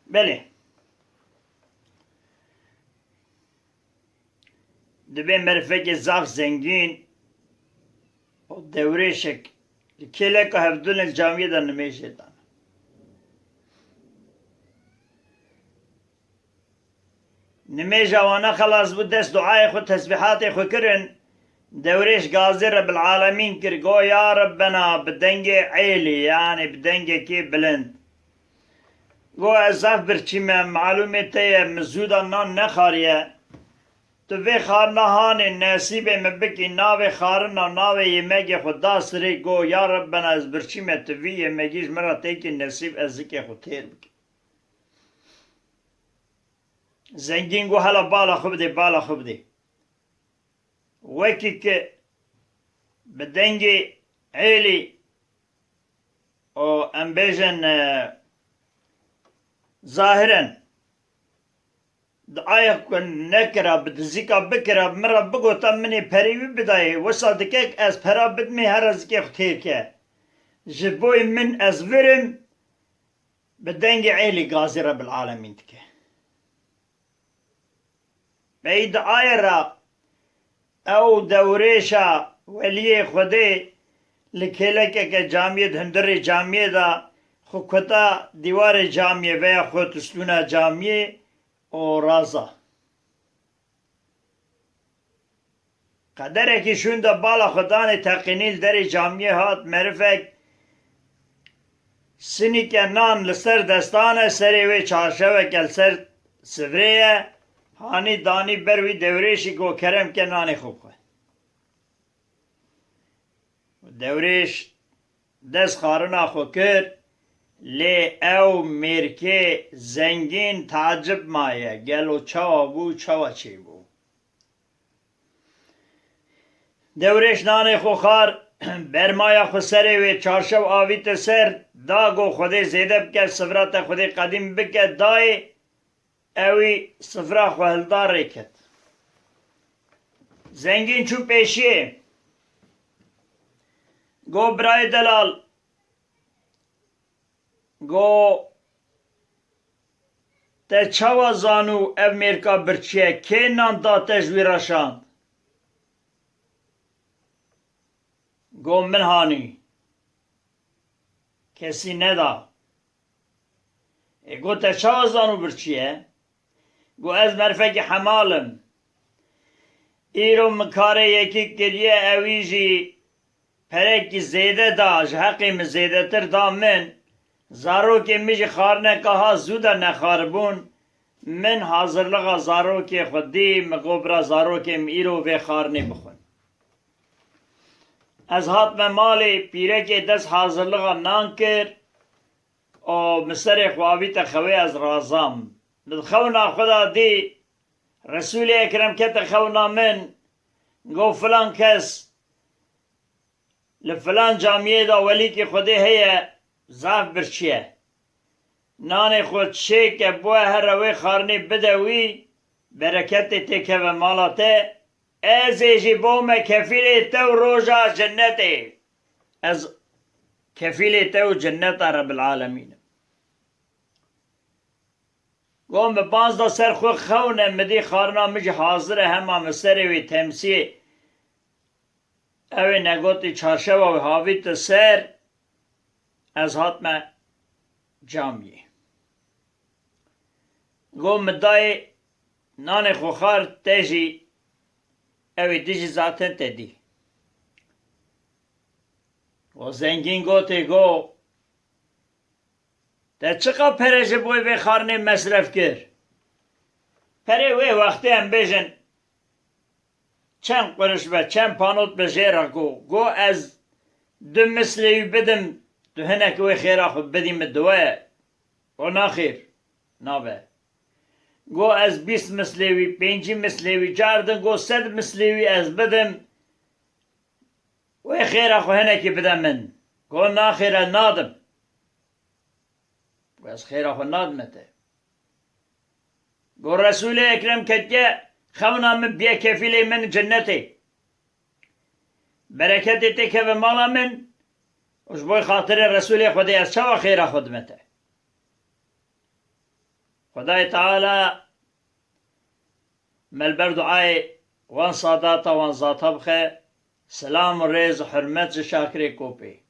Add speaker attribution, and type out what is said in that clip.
Speaker 1: بله دبی مرفق زاف زنگین و دوره شک کله که هفدون الجامعه در نمیشه دان نمیشه وانا خلاص بود دست دعای خود تسبیحات خود کرن دوريش قاضي رب العالمين كرقو يا ربنا بدنجي عيلي يعني بدنجي كي بلند قو ازاف برچيمه معلومه تيه مزودا نان نخاريه تو في خارنا هاني نصيبه مبكي ناوي خارنا ناوي يمگي خدا سري قو يا ربنا از برچيمه تو في يمگيش مرا تيكي نصيب ازكي خود تير بكي زنگين قو هلا بالا خبدي بالا خبدي وكي که بدنگی عیلی و انبیجن ظاهرا دعايا كن نكرا بدزيكا بكرا مرة بقوتا مني بريوي بداي وصادكيك از برا بدمي هرزكي ختيركا جبوي من از ورم بدنگي عيلي قازي رب العالمين تكي بأي دعايا را او دوريشا ولي خودي لكيلك جامعة هندري جامعة دا خوكتا ديوار جامعة ويا خوتستونا جامعة او رازا قدره که شون دا بالا خداني تقنيل داري جامعة هات مرفك سنی که نان لسر دستانه سری وی چارشوه کل سر سفریه هانی دانی بروی دوریشی گو کرم که نانی خوب خواه دوریش دست خارنا خو کر لی او مرکه زنگین تعجب مایه گلو چوا بو چوا چی بو دوریش نانی خو خار برمایا خو سری وی چارشو آویت سر دا گو خوده زیده بکر سفرات خوده قدیم بکر دای اوی سفره خوهلدار ریکت زنگین چو پیشیه گو برای دلال گو ته چوا زانو او میرکا برچیه که نان داتش وی راشاند گو من هانی کسی ندا گو ته چوا زانو برچیه گو از مرفق حمالم ایرو مکاره یکی کریه اویجی پرکی زیده داش حقیم زیده تر دا من زارو که میجی خارنه که ها زوده نخاربون من حاضرلغا زارو که خودی مقوبرا زارو که ایرو به خارنه بخون از هات من مالی پیره که دست حاضرلغا نان کر و مصر خواهی تخوی از رازام خونا خدا دی رسول اکرم که خونا من گو فلان کس لفلان جامعه دا ولی که خوده هیا زاف برچیه نان خود چه که بوه هر روی خارنی بدوی برکت تکه و مالاته از ایجی بوم کفیل تو روژا جنته از کفیل تو جنت رب العالمین گوم به 15 سر خو خونه مدی خارنا مجی حاضر همه مسری وی تمسی اوی نگوتی چارشه و حاویت سر از حتم جامعی گوم دای نان خوخار تیجی اوی دیجی ذاتن تدی و زنگین گوتی گو ده چقا پرش بوی وی خارنه مصرف کر پره وی وقتی هم بیجن چند قرش و چند پانوت به جیرا گو از دو مثلی بدم تو هنک وی خیره خود بدیم دوه و ناخیر نابه گو از 20 مثلی 5 مثلی جاردن گو 100 مثلی از بدم وی خیره خود هنکی بدم من گو ناخیر نادم و از خیره خود نادمته گو رسول اکرم کتیه خونا من بیا کفیل من جنتی برکتی تکه و مالا من وش بوی خاطر رسول خودی از چوا خیره خدمته خدای تعالی ملبر دعای وان ساداتا وان ذاتا بخه سلام و ریز و حرمت شاکری کوپی